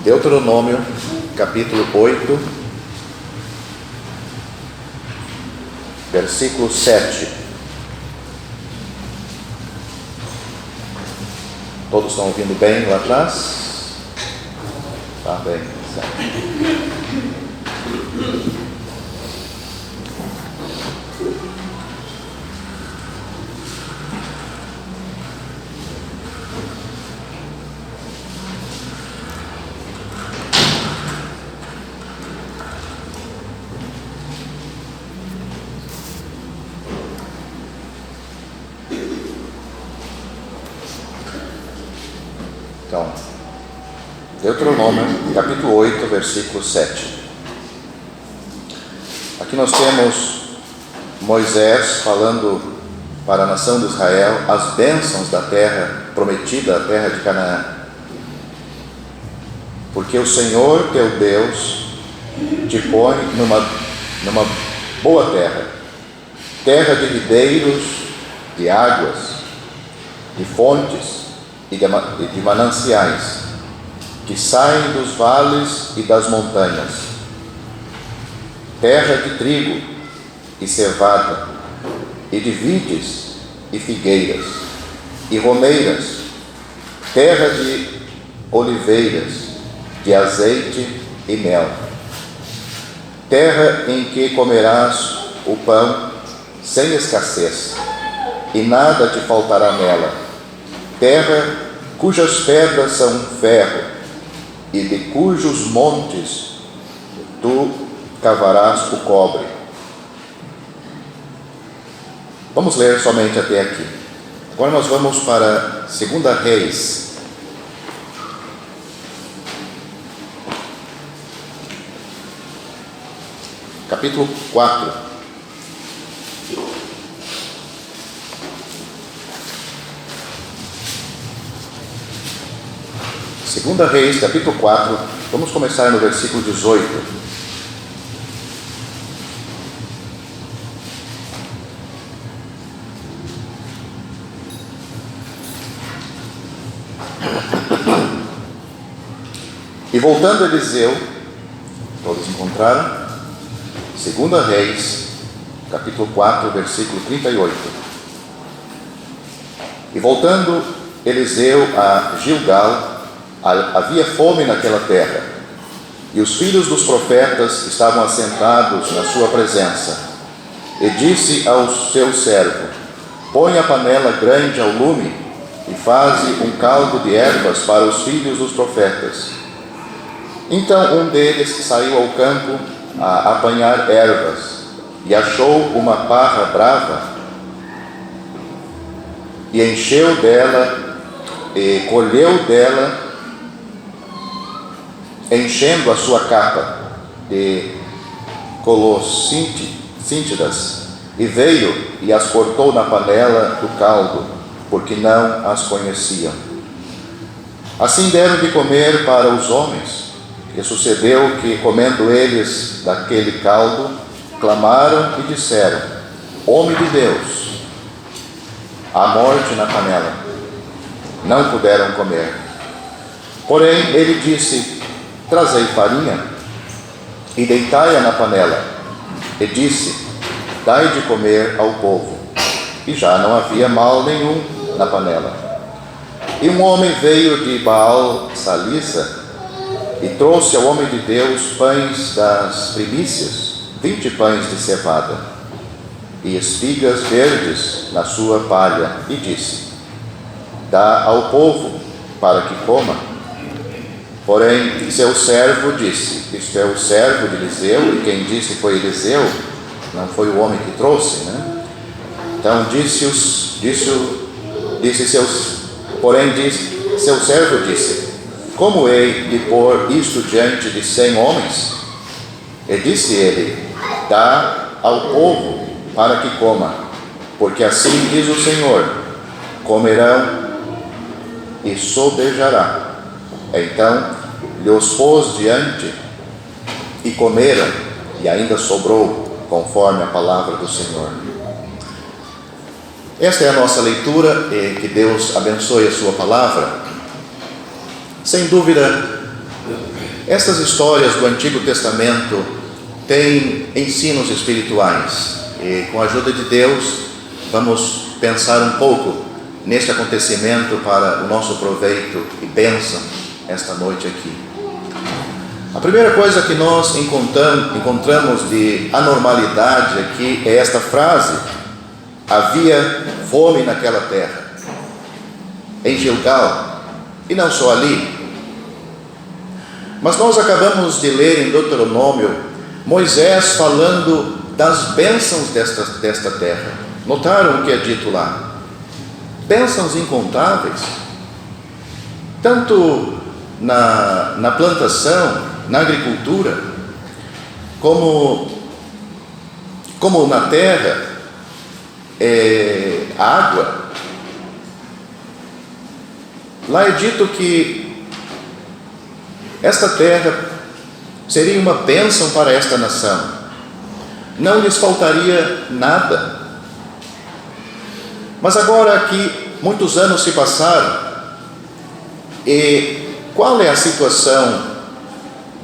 Deuteronômio, capítulo 8, versículo 7. Todos estão ouvindo bem lá atrás? Tá bem, certo. Então, Deuteronômio, capítulo 8, versículo 7. Aqui nós temos Moisés falando para a nação de Israel as bênçãos da terra prometida, a terra de Canaã. Porque o Senhor teu Deus te põe numa boa terra, terra de videiros, de águas, de fontes e de mananciais, que saem dos vales e das montanhas, terra de trigo e cevada, e de vides e figueiras, e romeiras, terra de oliveiras, de azeite e mel, terra em que comerás o pão sem escassez, e nada te faltará nela, terra cujas pedras são ferro, e de cujos montes tu cavarás o cobre. Vamos ler somente até aqui. Agora nós vamos para 2 Reis. Capítulo 4. Segunda Reis, capítulo 4, vamos começar no versículo 18. E voltando Eliseu, todos encontraram? Segunda Reis, capítulo 4, versículo 38. E voltando Eliseu a Gilgal, havia fome naquela terra, e os filhos dos profetas estavam assentados na sua presença. E disse ao seu servo: põe a panela grande ao lume, e faze um caldo de ervas para os filhos dos profetas. Então um deles saiu ao campo a apanhar ervas, e achou uma parra brava, e encheu dela, e colheu dela, enchendo a sua capa de colossíntidas, e veio e as cortou na panela do caldo, porque não as conheciam. Assim deram de comer para os homens, e sucedeu que, comendo eles daquele caldo, clamaram e disseram: homem de Deus, há morte na panela. Não puderam comer. Porém ele disse: trazei farinha e deitai-a na panela. E disse: dai de comer ao povo. E já não havia mal nenhum na panela. E um homem veio de Baal-salissa e trouxe ao homem de Deus pães das primícias, 20 pães de cevada, e espigas verdes na sua palha, e disse: dá ao povo para que coma. Porém seu servo disse: isto é o servo de Eliseu, e quem disse foi Eliseu, não foi o homem que trouxe, né? Então seu servo disse: como hei de pôr isto diante de 100 homens? E disse ele: dá ao povo para que coma, porque assim diz o Senhor: comerão e sobejará. Então lhe-os pôs diante, e comeram, e ainda sobrou, conforme a palavra do Senhor. Esta é a nossa leitura, e que Deus abençoe a sua palavra. Sem dúvida, Essas histórias do Antigo Testamento têm ensinos espirituais e, com a ajuda de Deus, vamos pensar um pouco neste acontecimento para o nosso proveito e bênção esta noite aqui. A primeira coisa que nós encontramos de anormalidade aqui é esta frase: havia fome naquela terra, em Gilgal, e não só ali. Mas nós acabamos de ler em Deuteronômio Moisés falando das bênçãos desta terra. Notaram o que é dito lá? Bênçãos incontáveis, tanto na plantação, na agricultura, como na terra, água. Lá é dito que esta terra seria uma bênção para esta nação, não lhes faltaria nada. Mas agora aqui, muitos anos se passaram, e qual é a situação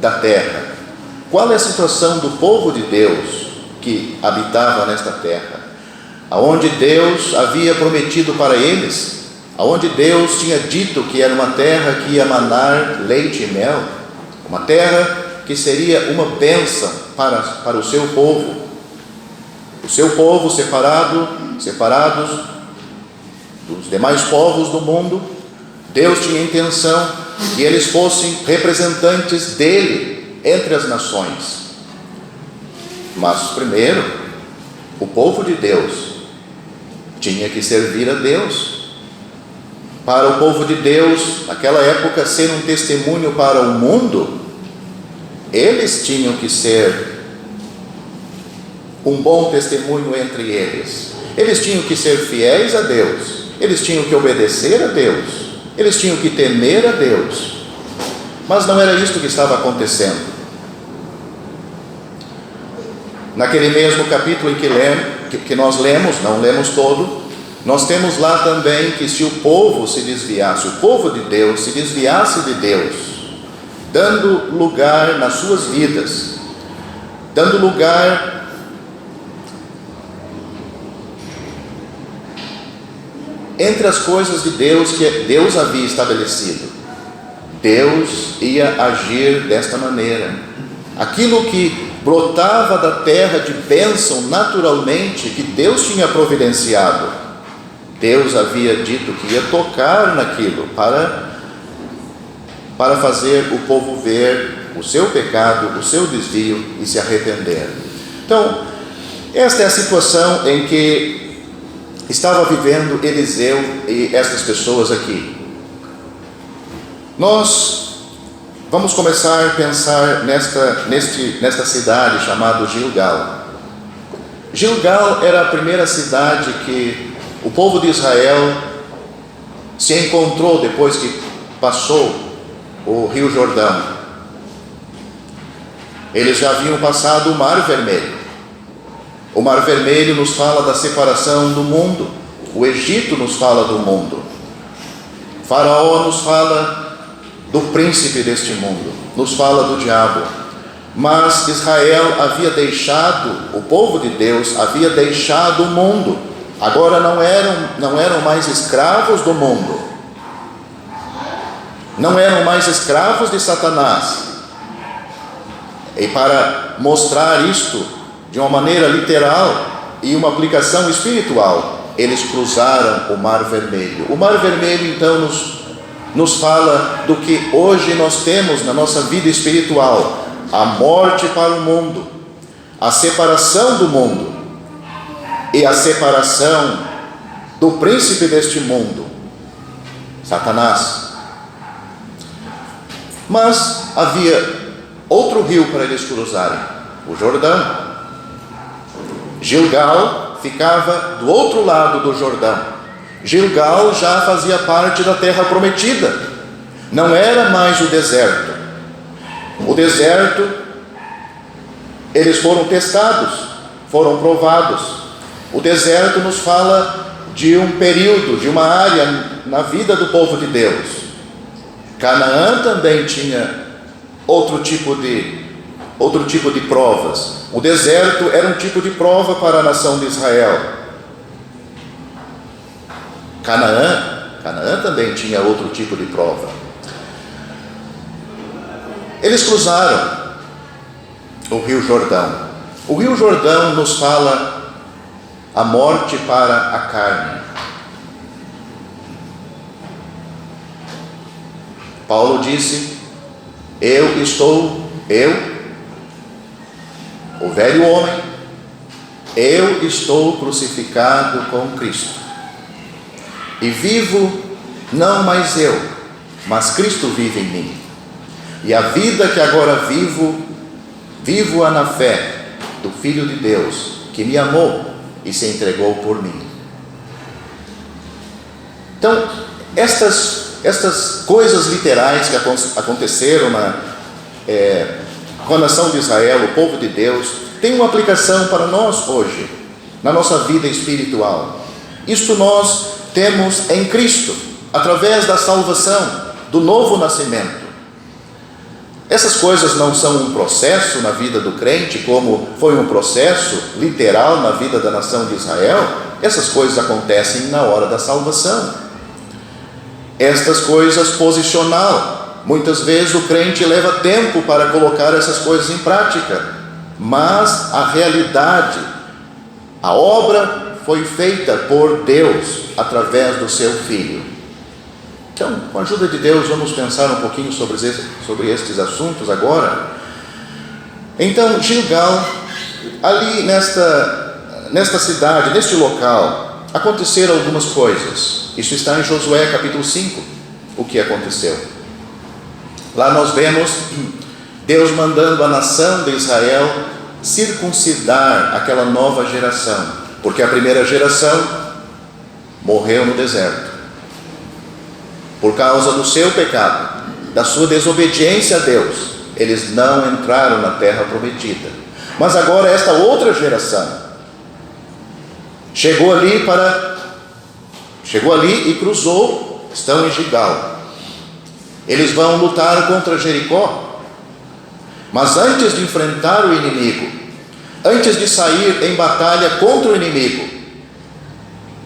da terra? Qual é a situação do povo de Deus que habitava nesta terra? Aonde Deus havia prometido para eles, aonde Deus tinha dito que era uma terra que ia manar leite e mel, uma terra que seria uma bênção para o seu povo separados dos demais povos do mundo. Deus tinha a intenção que eles fossem representantes dele entre as nações. Mas primeiro, o povo de Deus tinha que servir a Deus. Para o povo de Deus, naquela época, ser um testemunho para o mundo, eles tinham que ser um bom testemunho entre eles. Eles tinham que ser fiéis a Deus. Eles tinham que obedecer a Deus. Eles tinham que temer a Deus. Mas não era isto que estava acontecendo. Naquele mesmo capítulo em que nós lemos, não lemos todo, nós temos lá também que se o povo se desviasse, o povo de Deus se desviasse de Deus, dando lugar nas suas vidas, dando lugar entre as coisas de Deus que Deus havia estabelecido, Deus ia agir desta maneira. Aquilo que brotava da terra de bênção naturalmente, que Deus tinha providenciado, Deus havia dito que ia tocar naquilo para fazer o povo ver o seu pecado, o seu desvio e se arrepender. Então, esta é a situação em que estava vivendo Eliseu e estas pessoas aqui. Nós vamos começar a pensar nesta cidade chamada Gilgal. Gilgal era a primeira cidade que o povo de Israel se encontrou depois que passou o Rio Jordão. Eles já haviam passado o Mar Vermelho. O Mar Vermelho nos fala da separação do mundo. O Egito nos fala do mundo. Faraó nos fala do príncipe deste mundo, nos fala do diabo. Mas Israel havia deixado, o povo de Deus havia deixado o mundo. Agora não eram mais escravos do mundo. Não eram mais escravos de Satanás. E para mostrar isto de uma maneira literal e uma aplicação espiritual, eles cruzaram o Mar Vermelho. O Mar Vermelho então nos fala do que hoje nós temos na nossa vida espiritual: a morte para o mundo, a separação do mundo e a separação do príncipe deste mundo, Satanás. Mas havia outro rio para eles cruzarem, o Jordão. Gilgal ficava do outro lado do Jordão. Gilgal já fazia parte da terra prometida, não era mais o deserto. O deserto, eles foram testados, foram provados. O deserto nos fala de um período, de uma área na vida do povo de Deus. Canaã também tinha outro tipo de provas. O deserto era um tipo de prova para a nação de Israel. Canaã também tinha outro tipo de prova. Eles cruzaram o Rio Jordão. O Rio Jordão nos fala a morte para a carne. Paulo disse: o velho homem, eu estou crucificado com Cristo. E vivo não mais eu, mas Cristo vive em mim. E a vida que agora vivo-a na fé do Filho de Deus, que me amou e se entregou por mim. Então, estas coisas literais que aconteceram com a nação de Israel, o povo de Deus, têm uma aplicação para nós hoje, na nossa vida espiritual. Isto nós temos em Cristo, através da salvação, do novo nascimento. Essas coisas não são um processo na vida do crente, como foi um processo literal na vida da nação de Israel. Essas coisas acontecem na hora da salvação. Estas coisas posicional, muitas vezes o crente leva tempo para colocar essas coisas em prática, mas a realidade, a obra foi feita por Deus através do seu Filho. Então, com a ajuda de Deus, vamos pensar um pouquinho sobre estes assuntos agora. Então, Gilgal, ali nesta cidade, neste local, aconteceram algumas coisas. Isso está em Josué capítulo 5, o que aconteceu. Lá nós vemos Deus mandando a nação de Israel circuncidar aquela nova geração, porque a primeira geração morreu no deserto. Por causa do seu pecado, da sua desobediência a Deus, eles não entraram na terra prometida. Mas agora esta outra geração chegou ali e cruzou, estão em Gilgal. Eles vão lutar contra Jericó. Mas antes de enfrentar o inimigo, antes de sair em batalha contra o inimigo,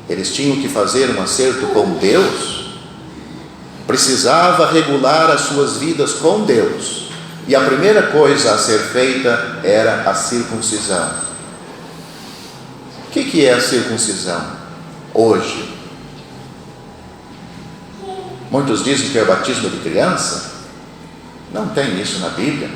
eles tinham que fazer um acerto com Deus. Precisava regular as suas vidas com Deus. E a primeira coisa a ser feita era a circuncisão. O que é a circuncisão hoje? Muitos dizem que é o batismo de criança. Não tem isso na Bíblia.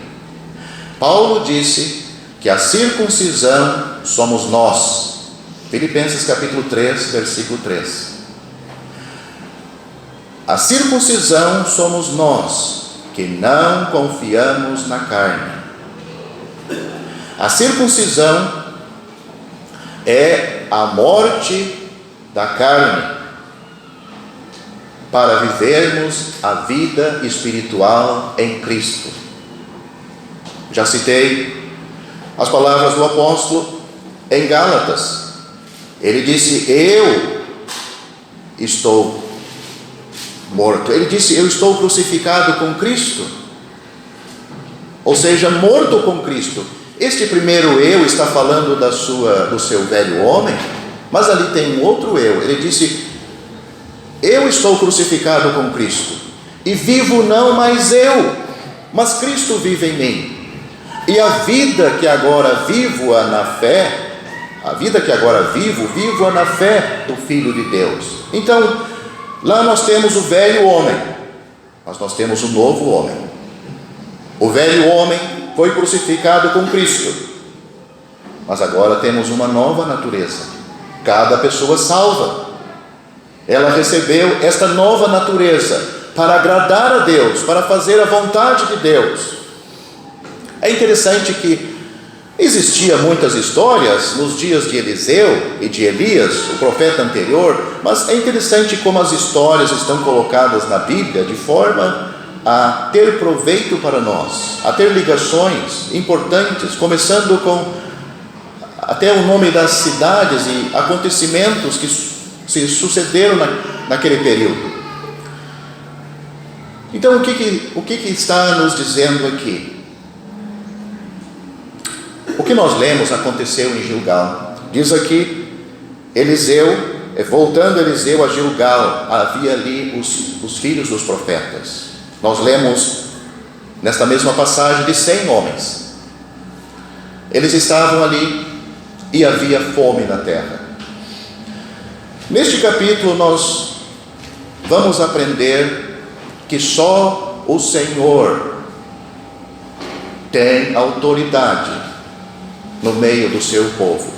Paulo disse que a circuncisão somos nós. Filipenses capítulo 3, versículo 3. A circuncisão somos nós, que não confiamos na carne. A circuncisão é a morte da carne, para vivermos a vida espiritual em Cristo. Já citei as palavras do apóstolo em Gálatas. Ele disse: eu estou morto. Ele disse: eu estou crucificado com Cristo. Ou seja, morto com Cristo. Este primeiro eu está falando do seu velho homem, mas ali tem um outro eu. Ele disse: eu estou crucificado com Cristo, e vivo não mais eu, mas Cristo vive em mim. E a vida que agora vivo-a na fé, vivo-a na fé do Filho de Deus. Então, lá nós temos o velho homem, mas nós temos o novo homem. O velho homem foi crucificado com Cristo, mas agora temos uma nova natureza. Cada pessoa salva, ela recebeu esta nova natureza para agradar a Deus, para fazer a vontade de Deus. É interessante que existiam muitas histórias nos dias de Eliseu e de Elias, o profeta anterior, mas é interessante como as histórias estão colocadas na Bíblia de forma a ter proveito para nós, a ter ligações importantes, começando com até o nome das cidades e acontecimentos que se sucederam naquele período. Então, o que está nos dizendo aqui? O que nós lemos aconteceu em Gilgal. Diz aqui, voltando Eliseu a Gilgal, havia ali os filhos dos profetas. Nós lemos nesta mesma passagem de 100 homens. Eles estavam ali e havia fome na terra. Neste capítulo nós vamos aprender que só o Senhor tem autoridade no meio do seu povo.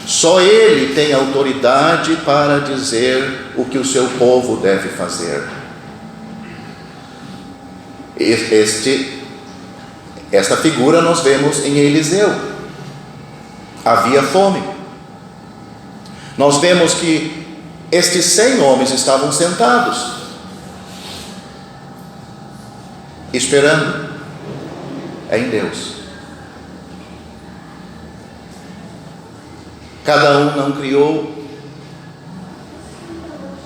Só Ele tem autoridade para dizer o que o seu povo deve fazer. Esta figura nós vemos em Eliseu. Havia fome. Nós vemos que estes 100 homens estavam sentados, esperando em Deus. Cada um não criou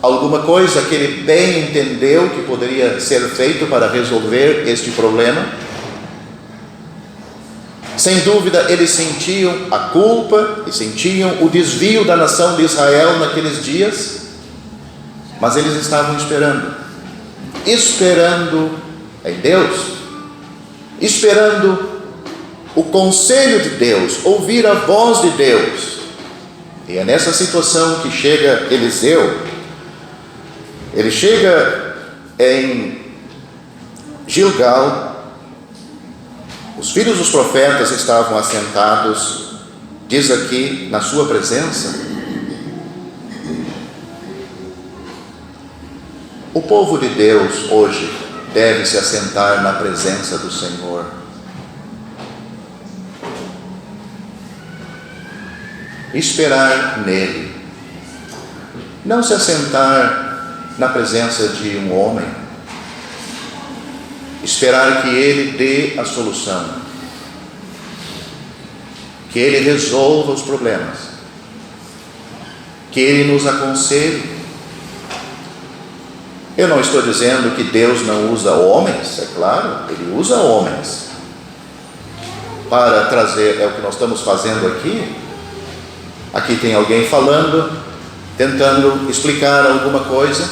alguma coisa que ele bem entendeu que poderia ser feito para resolver este problema. Sem dúvida, eles sentiam a culpa e sentiam o desvio da nação de Israel naqueles dias, mas eles estavam esperando em Deus, esperando o conselho de Deus, ouvir a voz de Deus. E é nessa situação que chega Eliseu. Ele chega em Gilgal. Os filhos dos profetas estavam assentados, diz aqui, na sua presença. O povo de Deus hoje deve se assentar na presença do Senhor. Esperar nele. Não se assentar na presença de um homem. Esperar que ele dê a solução. Que ele resolva os problemas. Que ele nos aconselhe. Eu não estou dizendo que Deus não usa homens, é claro, Ele usa homens para trazer, é o que nós estamos fazendo aqui. Aqui tem alguém falando, tentando explicar alguma coisa,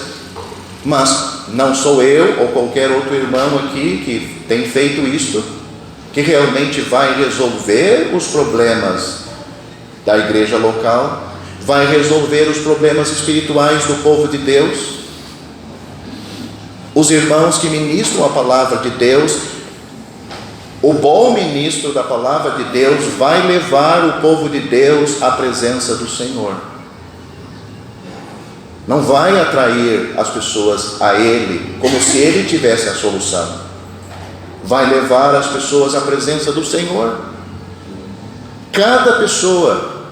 mas não sou eu ou qualquer outro irmão aqui que tem feito isto, que realmente vai resolver os problemas da igreja local, vai resolver os problemas espirituais do povo de Deus. Os irmãos que ministram a palavra de Deus, o bom ministro da palavra de Deus vai levar o povo de Deus à presença do Senhor. Não vai atrair as pessoas a Ele como se Ele tivesse a solução. Vai levar as pessoas à presença do Senhor. Cada pessoa,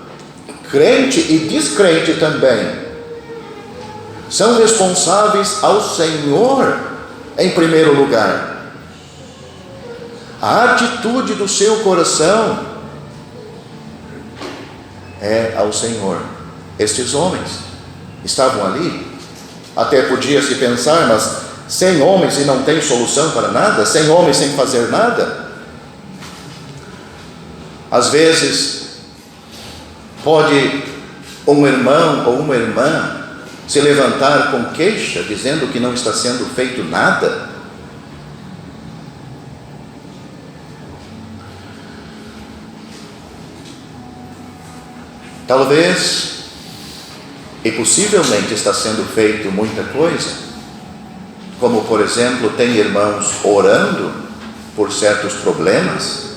crente e descrente também, são responsáveis ao Senhor em primeiro lugar. A atitude do seu coração é ao Senhor. Estes homens estavam ali, até podia se pensar, mas 100 homens e não tem solução para nada, 100 homens sem fazer nada. Às vezes pode um irmão ou uma irmã se levantar com queixa, dizendo que não está sendo feito nada. Talvez, e possivelmente está sendo feito muita coisa, como por exemplo, tem irmãos orando por certos problemas.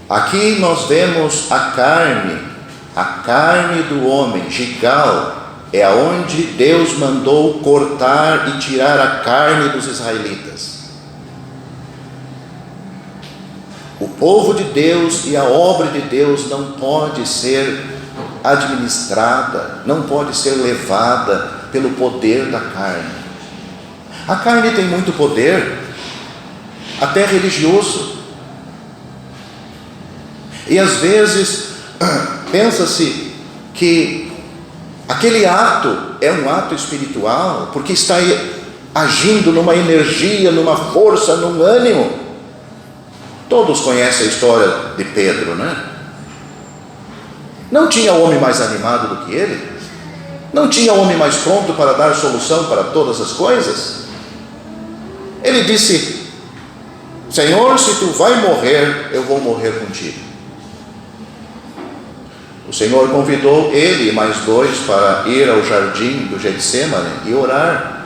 Aqui nós vemos a carne do homem. Gilgal é aonde Deus mandou cortar e tirar a carne dos israelitas. O povo de Deus e a obra de Deus não pode ser administrada, não pode ser levada pelo poder da carne. A carne tem muito poder, até religioso. E às vezes pensa-se que Aquele ato é um ato espiritual, porque está agindo numa energia, numa força, num ânimo. Todos conhecem a história de Pedro, né? Não tinha homem mais animado do que ele? Não tinha homem mais pronto para dar solução para todas as coisas? Ele disse: Senhor, se tu vai morrer, eu vou morrer contigo. O Senhor convidou ele e mais dois para ir ao jardim do Getsêmani e orar.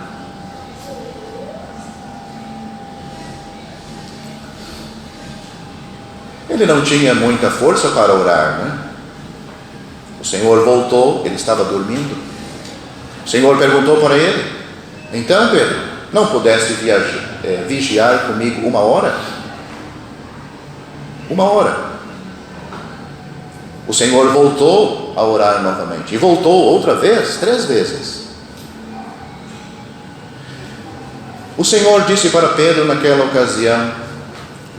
Ele não tinha muita força para orar, né? O Senhor voltou, ele estava dormindo. O Senhor perguntou para ele: então, Pedro, não pudeste vigiar comigo 1 hora? 1 hora. O Senhor voltou a orar novamente, e voltou outra vez, 3 vezes. O Senhor disse para Pedro naquela ocasião: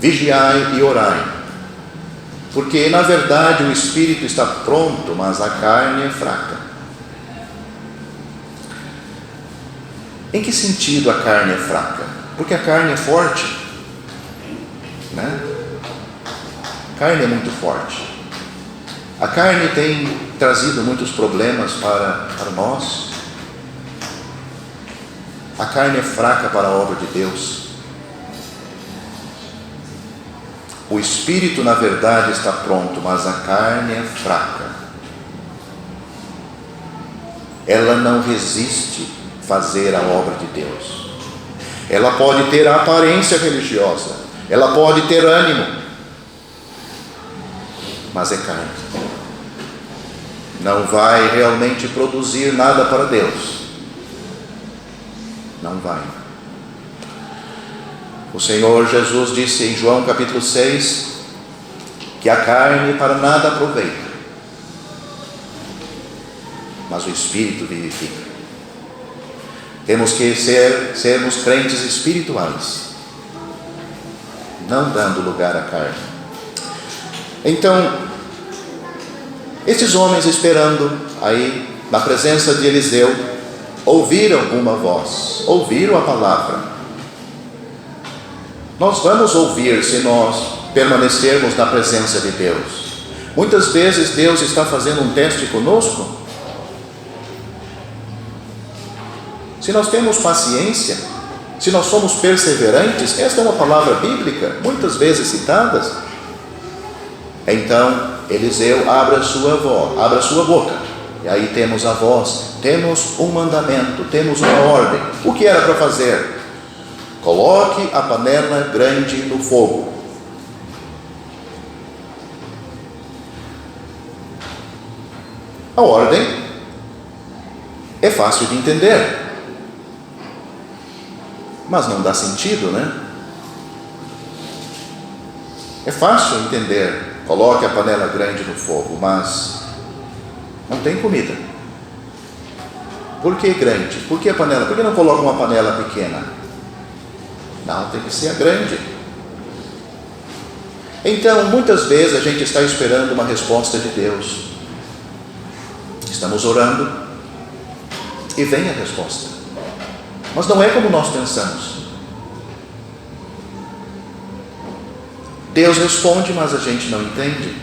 vigiai e orai, porque na verdade o espírito está pronto, mas a carne é fraca. Em que sentido a carne é fraca? Porque a carne é forte, né? A carne é muito forte. A carne tem trazido muitos problemas para nós. A carne é fraca para a obra de Deus. O espírito, na verdade, está pronto, mas a carne é fraca. Ela não resiste fazer a obra de Deus. Ela pode ter a aparência religiosa, ela pode ter ânimo, mas é carne. Não vai realmente produzir nada para Deus. Não vai. O Senhor Jesus disse em João capítulo 6 que a carne para nada aproveita, mas o Espírito vivifica. Temos que sermos crentes espirituais, não dando lugar à carne. Então, esses homens, esperando aí na presença de Eliseu, ouviram uma voz, ouviram a palavra. Nós vamos ouvir se nós permanecermos na presença de Deus. Muitas vezes Deus está fazendo um teste conosco. Se nós temos paciência, se nós somos perseverantes, esta é uma palavra bíblica, muitas vezes citada. Então Eliseu abre a sua boca, e aí temos a voz, temos um mandamento, temos uma ordem. O que era para fazer? Coloque a panela grande no fogo. A ordem é fácil de entender, mas não dá sentido, né? É fácil entender. Coloque a panela grande no fogo, mas não tem comida. Por que grande? Por que a panela? Por que não coloca uma panela pequena? Não, tem que ser a grande. Então, muitas vezes a gente está esperando uma resposta de Deus. Estamos orando e vem a resposta, mas não é como nós pensamos. Deus responde, mas a gente não entende.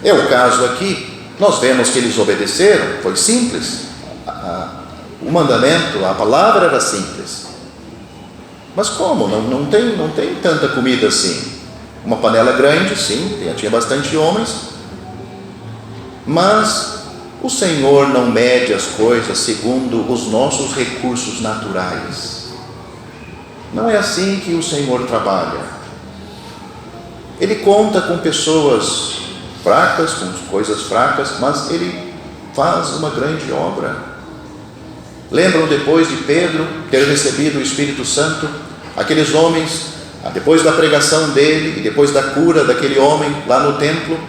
É o caso aqui. Nós vemos que eles obedeceram, foi simples. O mandamento, a palavra era simples. Mas como? Não tem tanta comida assim. Uma panela grande, sim, tinha bastante homens. Mas o Senhor não mede as coisas segundo os nossos recursos naturais. Não é assim que o Senhor trabalha. Ele conta com pessoas fracas, com coisas fracas, mas Ele faz uma grande obra. Lembram depois de Pedro ter recebido o Espírito Santo? Aqueles homens, depois da pregação dele e depois da cura daquele homem lá no templo,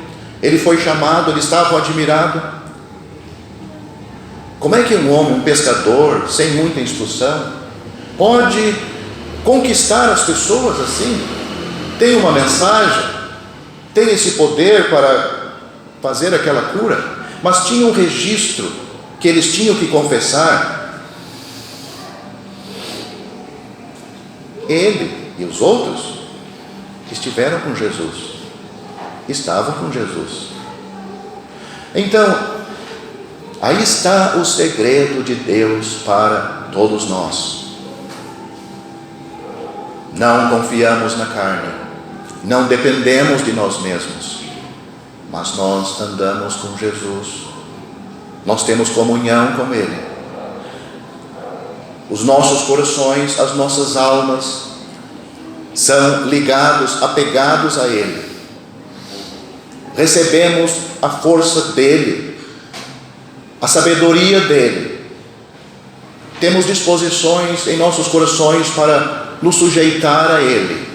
ele foi chamado, eles estavam admirados. Como é que um homem, um pescador, sem muita instrução, pode conquistar as pessoas assim? Tem uma mensagem, tem esse poder para fazer aquela cura, mas tinha um registro que eles tinham que confessar, ele e os outros estiveram com Jesus, estavam com Jesus. Então, aí está o segredo de Deus para todos nós. Não confiamos na carne, não dependemos de nós mesmos, mas nós andamos com Jesus, nós temos comunhão com Ele. Os nossos corações, as nossas almas são ligados, apegados a Ele. Recebemos a força dEle, a sabedoria dEle. Temos disposições em nossos corações para nos sujeitar a Ele.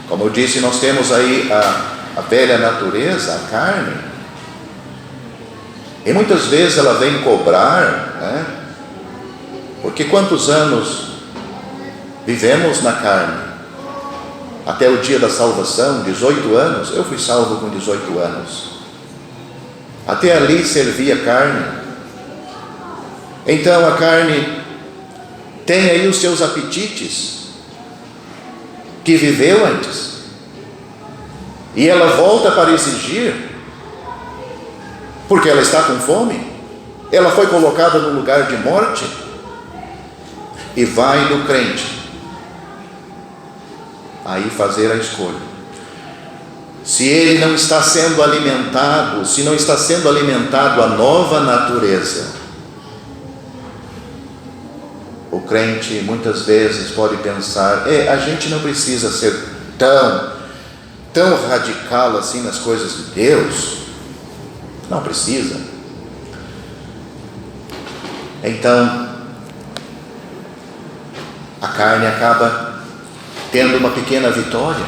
Como eu disse, nós temos aí a velha natureza, a carne, e muitas vezes ela vem cobrar, né? Porque quantos anos vivemos na carne? Até o dia da salvação, 18 anos, eu fui salvo com 18 anos. Até ali servia a carne. Então a carne tem aí os seus apetites que viveu antes, e ela volta para exigir, porque ela está com fome, ela foi colocada no lugar de morte, e vai do crente aí fazer a escolha. Se ele não está sendo alimentado, se não está sendo alimentado a nova natureza, o crente muitas vezes pode pensar, a gente não precisa ser tão radical assim nas coisas de Deus, não precisa. Então, a carne acaba tendo uma pequena vitória,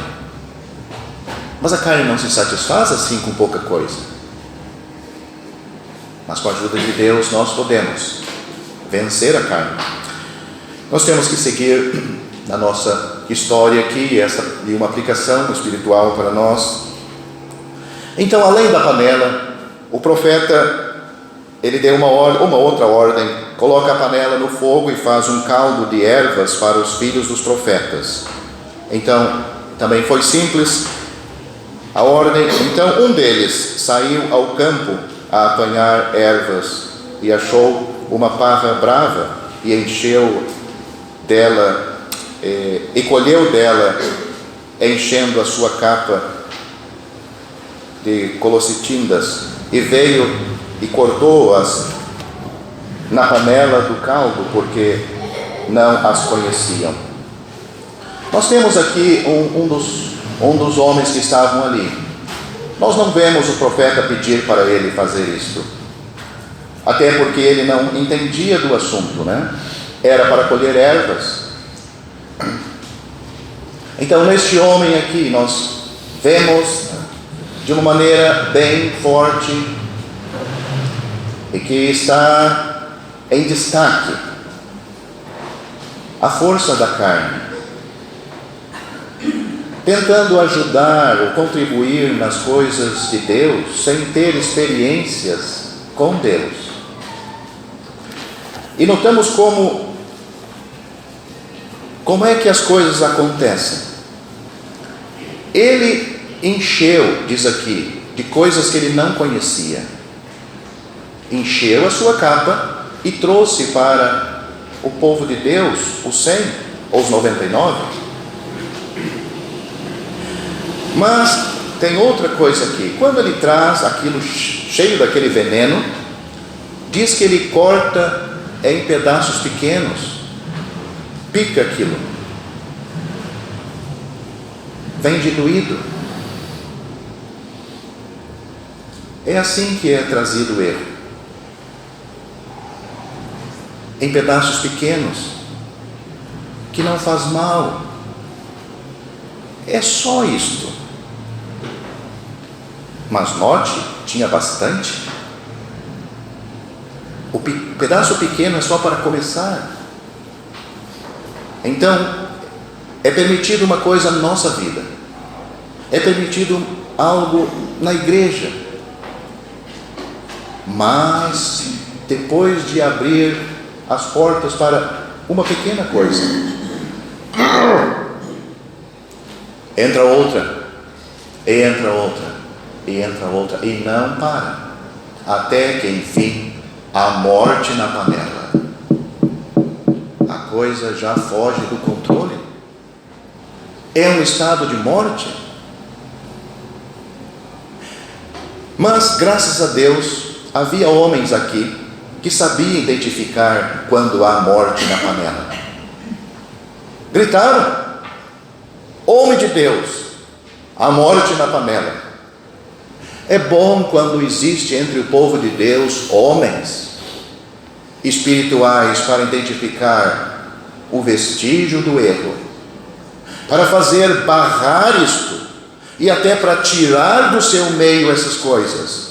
mas a carne não se satisfaz assim com pouca coisa. Mas com a ajuda de Deus nós podemos vencer a carne. Nós temos que seguir na nossa história aqui, e uma aplicação espiritual para nós. Então, além da panela, o profeta, ele deu uma outra ordem: coloca a panela no fogo e faz um caldo de ervas para os filhos dos profetas. Então, também foi simples a ordem. Então, um deles saiu ao campo a apanhar ervas e achou uma parra brava e encheu dela, e colheu dela, enchendo a sua capa de colocitindas, e veio e cortou-as na panela do caldo, porque não as conheciam. Nós temos aqui um dos homens que estavam ali. Nós não vemos o profeta pedir para ele fazer isto, até porque ele não entendia do assunto, né? Era para colher ervas. Então, neste homem aqui, nós vemos de uma maneira bem forte, e que está em destaque, a força da carne, tentando ajudar ou contribuir nas coisas de Deus, sem ter experiências com Deus. E notamos como é que as coisas acontecem. Ele encheu, diz aqui, de coisas que ele não conhecia. Encheu a sua capa e trouxe para o povo de Deus os 100 ou os 99. Mas tem outra coisa aqui. Quando ele traz aquilo cheio daquele veneno, diz que ele corta em pedaços pequenos, pica aquilo, vem diluído. É assim que é trazido o erro, em pedaços pequenos, que não faz mal. É só isto. Mas note, tinha bastante. O pedaço pequeno é só para começar. Então, é permitido uma coisa na nossa vida, é permitido algo na igreja. Mas depois de abrir as portas para uma pequena coisa, entra outra, e entra outra, e entra outra, e não para, até que enfim a morte na panela. A coisa já foge do controle, é um estado de morte. Mas graças a Deus havia homens aqui que sabiam identificar quando há morte na panela. Gritaram: homem de Deus, há morte na panela. É bom quando existe entre o povo de Deus homens espirituais para identificar o vestígio do erro, para fazer barrar isto e até para tirar do seu meio essas coisas.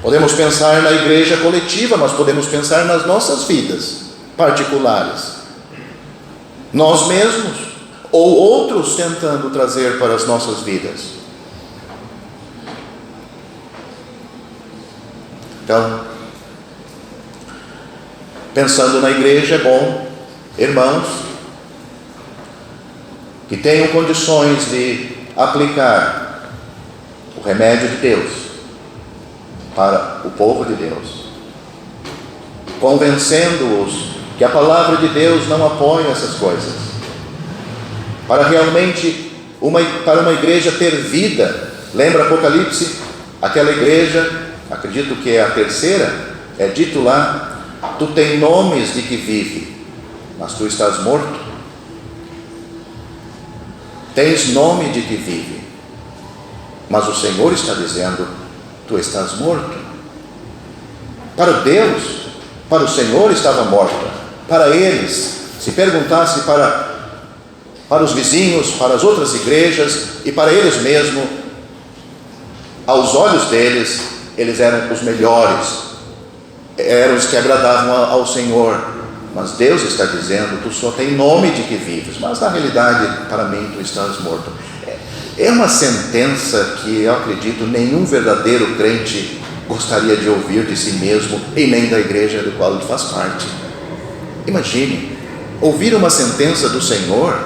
Podemos pensar na igreja coletiva, mas podemos pensar nas nossas vidas particulares, nós mesmos ou outros tentando trazer para as nossas vidas. Então, pensando na igreja, é bom, irmãos, que tenham condições de aplicar o remédio de Deus para o povo de Deus, convencendo-os que a palavra de Deus não apoia essas coisas, para realmente para uma igreja ter vida. Lembra Apocalipse? Aquela igreja, acredito que é a terceira, é dito lá: tu tem nomes de que vive, mas tu estás morto. Tens nome de que vive, mas o Senhor está dizendo: tu estás morto. Para Deus, para o Senhor estava morta. Para eles, se perguntasse para os vizinhos, para as outras igrejas e para eles mesmos, aos olhos deles, eles eram os melhores, eram os que agradavam ao Senhor. Mas Deus está dizendo: tu só tem nome de que vives, mas na realidade, para mim, tu estás morto. É uma sentença que eu acredito nenhum verdadeiro crente gostaria de ouvir de si mesmo e nem da igreja do qual ele faz parte. Imagine, ouvir uma sentença do Senhor,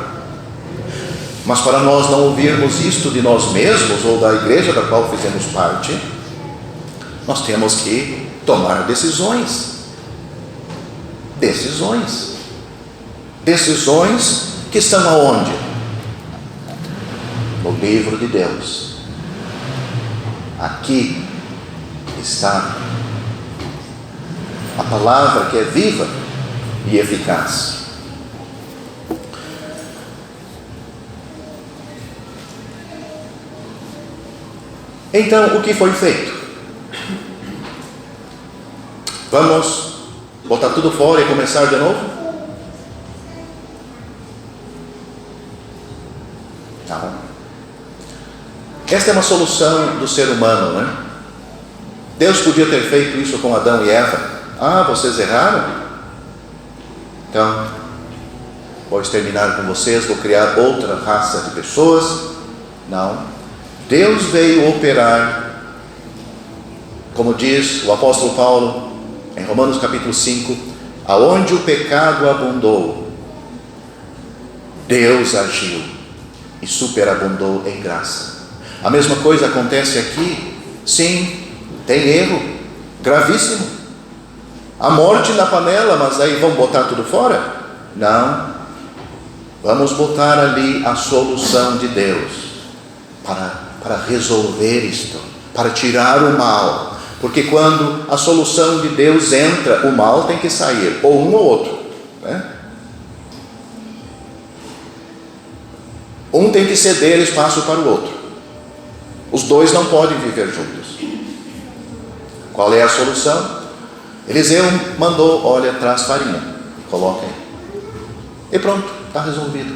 mas para nós não ouvirmos isto de nós mesmos ou da igreja da qual fizemos parte, nós temos que tomar decisões que estão aonde? No livro de Deus. Aqui está a palavra que é viva e eficaz. Então, o que foi feito? Vamos botar tudo fora e começar de novo? Não. Esta é uma solução do ser humano, né? Deus podia ter feito isso com Adão e Eva. Ah, vocês erraram? Então, vou exterminar com vocês, vou criar outra raça de pessoas. Não. Deus veio operar, como diz o apóstolo Paulo em Romanos capítulo 5, aonde o pecado abundou, Deus agiu e superabundou em graça. A mesma coisa acontece aqui. Sim, tem erro gravíssimo, a morte na panela, mas aí vamos botar tudo fora? Não, vamos botar ali a solução de Deus para resolver isto, para tirar o mal. Porque quando a solução de Deus entra, o mal tem que sair, ou um ou outro, né? Um tem que ceder espaço para o outro. Os dois não podem viver juntos. Qual é a solução? Eliseu mandou: olha, traz farinha, coloca aí. E pronto, está resolvido.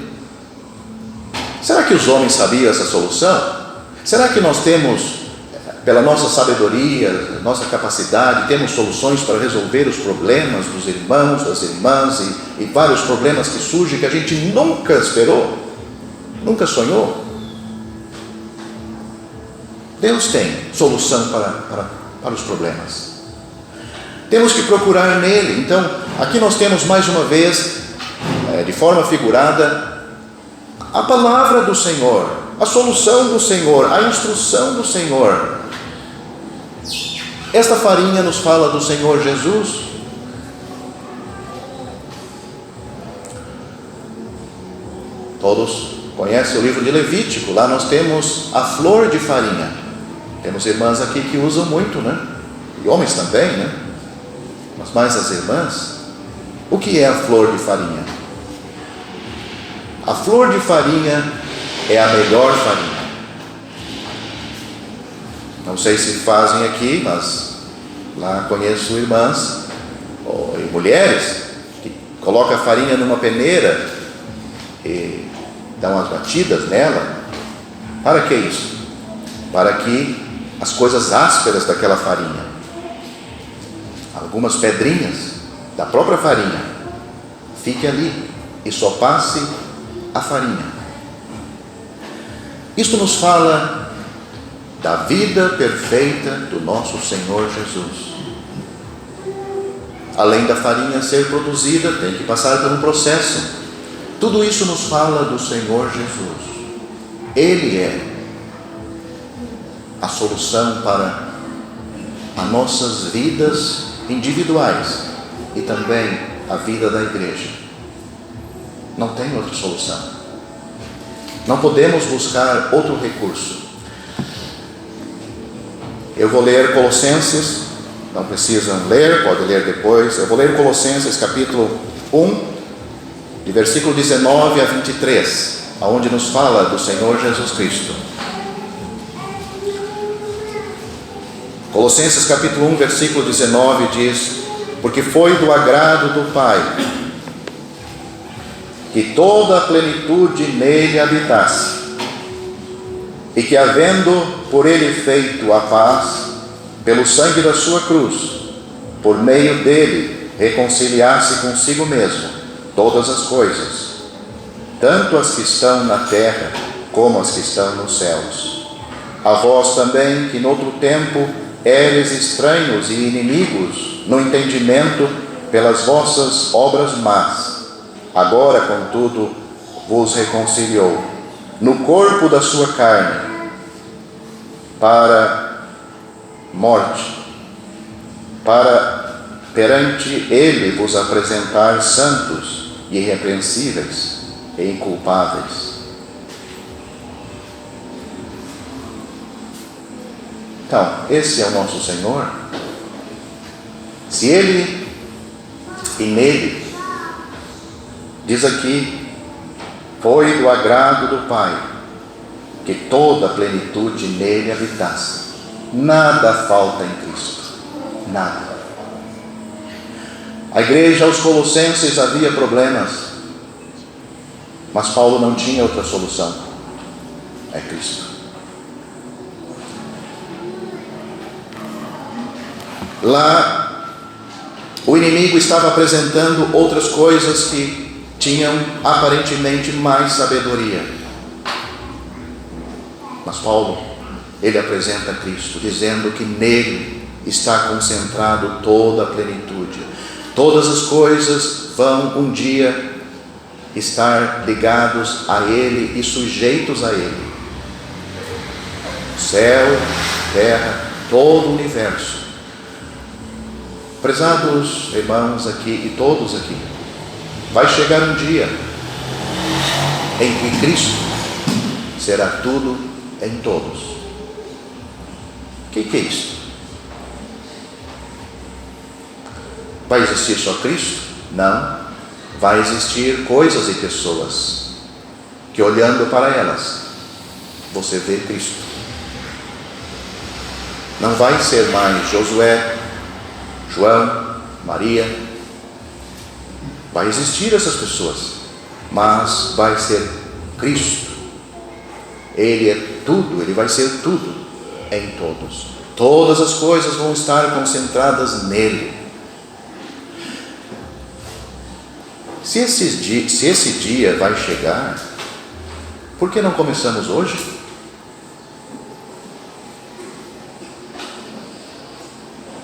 Será que os homens sabiam essa solução? Será que nós temos, pela nossa sabedoria, nossa capacidade, temos soluções para resolver os problemas dos irmãos, das irmãs e vários problemas que surgem que a gente nunca esperou, nunca sonhou? Deus tem solução para os problemas. Temos que procurar nele. Então, aqui nós temos mais uma vez, de forma figurada, a palavra do Senhor, a solução do Senhor, a instrução do Senhor. Esta farinha nos fala do Senhor Jesus. Todos conhecem o livro de Levítico. Lá nós temos a flor de farinha. Temos irmãs aqui que usam muito, né? E homens também, né? Mas mais as irmãs. O que é a flor de farinha? A flor de farinha é a melhor farinha. Não sei se fazem aqui, mas lá conheço irmãs e mulheres que colocam a farinha numa peneira e dão umas batidas nela. Para que isso? Para que as coisas ásperas daquela farinha, algumas pedrinhas da própria farinha, fiquem ali e só passe a farinha. Isto nos fala da vida perfeita do nosso Senhor Jesus. Além da farinha ser produzida, tem que passar por um processo. Tudo isso nos fala do Senhor Jesus. Ele é a solução para as nossas vidas individuais e também a vida da igreja. Não tem outra solução. Não podemos buscar outro recurso. Eu vou ler Colossenses, não precisam ler, pode ler depois. Eu vou ler Colossenses capítulo 1, de versículo 19 a 23, onde nos fala do Senhor Jesus Cristo. Colossenses capítulo 1, versículo 19 diz: porque foi do agrado do Pai que toda a plenitude nele habitasse, e que, havendo por ele feito a paz, pelo sangue da sua cruz, por meio dele reconciliasse consigo mesmo todas as coisas, tanto as que estão na terra como as que estão nos céus. A vós também, que noutro tempo eres estranhos e inimigos no entendimento pelas vossas obras más, agora, contudo, vos reconciliou no corpo da sua carne, para morte, para perante ele vos apresentar santos e irrepreensíveis e inculpáveis. Então, esse é o nosso Senhor. Se ele e nele, diz aqui, foi do agrado do Pai que toda a plenitude nele habitasse. Nada falta em Cristo, nada. A igreja aos Colossenses havia problemas, mas Paulo não tinha outra solução, é Cristo. Lá, o inimigo estava apresentando outras coisas que tinham aparentemente mais sabedoria. Mas Paulo, ele apresenta Cristo, dizendo que nele está concentrado toda a plenitude. Todas as coisas vão um dia estar ligados a ele e sujeitos a ele. Céu, terra, todo o universo. Prezados irmãos aqui e todos aqui, vai chegar um dia em que Cristo será tudo em todos. O que é isso? Vai existir só Cristo? Não. Vai existir coisas e pessoas que, olhando para elas, você vê Cristo. Não vai ser mais Josué, João, Maria. Vai existir essas pessoas, mas vai ser Cristo. Ele é tudo, ele vai ser tudo em todos. Todas as coisas vão estar concentradas nele. Se esse dia vai chegar, por que não começamos hoje?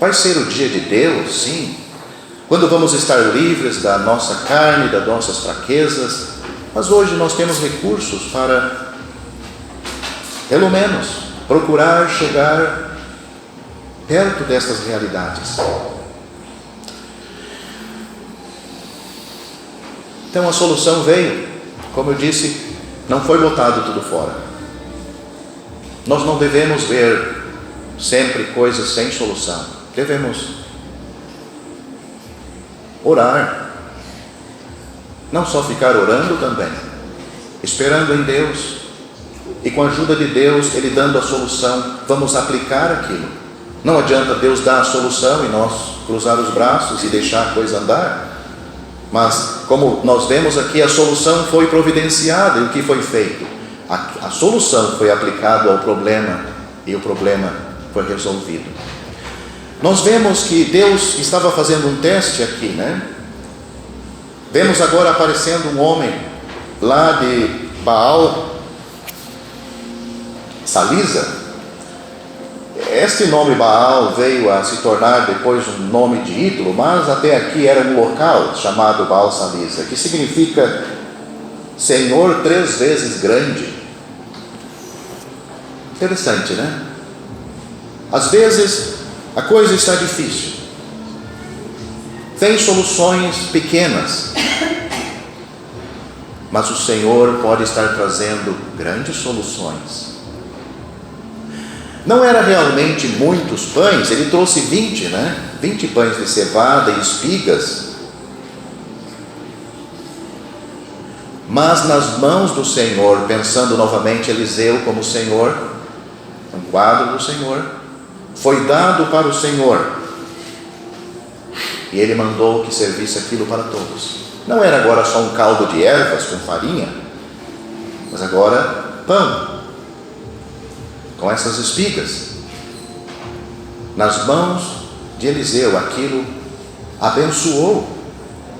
Vai ser o dia de Deus, sim, quando vamos estar livres da nossa carne, das nossas fraquezas, mas hoje nós temos recursos para, pelo menos, procurar chegar perto destas realidades. Então a solução veio, como eu disse, não foi botado tudo fora. Nós não devemos ver sempre coisas sem solução. Devemos orar. Não só ficar orando também, esperando em Deus. E com a ajuda de Deus, Ele dando a solução, vamos aplicar aquilo. Não adianta Deus dar a solução e nós cruzar os braços e deixar a coisa andar. Mas, como nós vemos aqui, a solução foi providenciada. E o que foi feito? A solução foi aplicada ao problema e o problema foi resolvido. Nós vemos que Deus estava fazendo um teste aqui, né? Vemos agora aparecendo um homem lá de Baal Salisa. Este nome Baal veio a se tornar depois um nome de ídolo, mas até aqui era um local chamado Baal Salisa, que significa Senhor 3 vezes grande. Interessante, né? Às vezes a coisa está difícil, tem soluções pequenas, mas o Senhor pode estar trazendo grandes soluções. Não era realmente muitos pães, ele trouxe 20, né? 20 pães de cevada e espigas. Mas nas mãos do Senhor, pensando novamente Eliseu como Senhor, um quadro do Senhor, foi dado para o Senhor. E Ele mandou que servisse aquilo para todos. Não era agora só um caldo de ervas com farinha, mas agora pão, com essas espigas. Nas mãos de Eliseu, aquilo abençoou,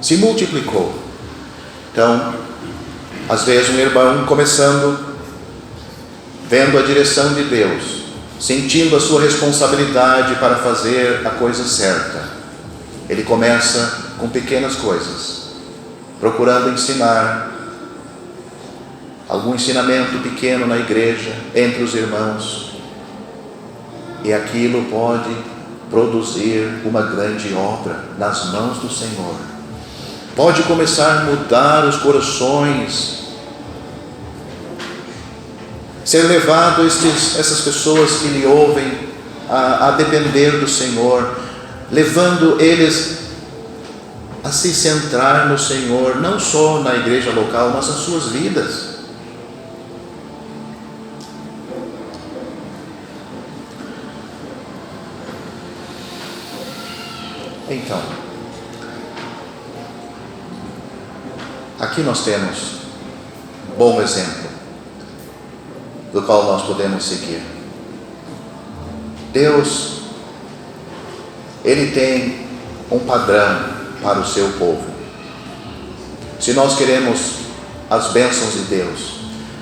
se multiplicou. Então, às vezes um irmão começando, vendo a direção de Deus, sentindo a sua responsabilidade para fazer a coisa certa, ele começa com pequenas coisas, procurando ensinar algum ensinamento pequeno na igreja, entre os irmãos, e aquilo pode produzir uma grande obra nas mãos do Senhor. Pode começar a mudar os corações, ser levado essas pessoas que lhe ouvem a depender do Senhor, levando eles a se centrar no Senhor, não só na igreja local, mas nas suas vidas. Então, aqui nós temos um bom exemplo do qual nós podemos seguir. Deus, Ele tem um padrão para o seu povo. Se nós queremos as bênçãos de Deus,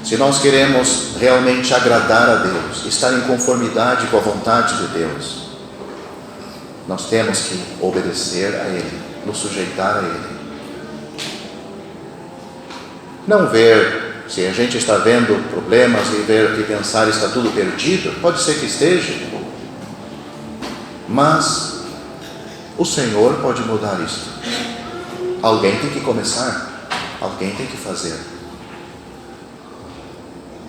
se nós queremos realmente agradar a Deus, estar em conformidade com a vontade de Deus, nós temos que obedecer a Ele, nos sujeitar a Ele. Não ver, se a gente está vendo problemas e pensar está tudo perdido, pode ser que esteja, mas o Senhor pode mudar isso. Alguém tem que começar, alguém tem que fazer.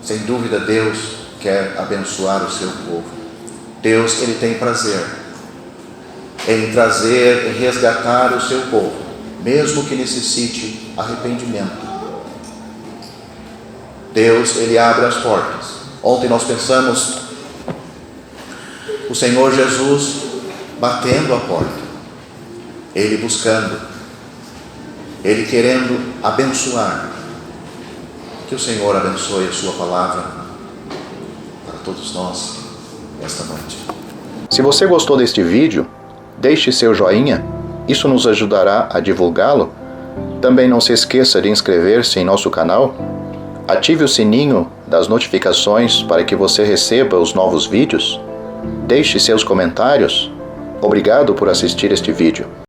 Sem dúvida Deus quer abençoar o seu povo. Deus, Ele tem prazer em trazer, em resgatar o seu povo, mesmo que necessite arrependimento. Deus, Ele abre as portas. Ontem nós pensamos o Senhor Jesus batendo a porta, Ele buscando, Ele querendo abençoar. Que o Senhor abençoe a sua palavra para todos nós esta noite. Se você gostou deste vídeo, deixe seu joinha, isso nos ajudará a divulgá-lo. Também não se esqueça de inscrever-se em nosso canal. Ative o sininho das notificações para que você receba os novos vídeos. Deixe seus comentários Obrigado por assistir este vídeo.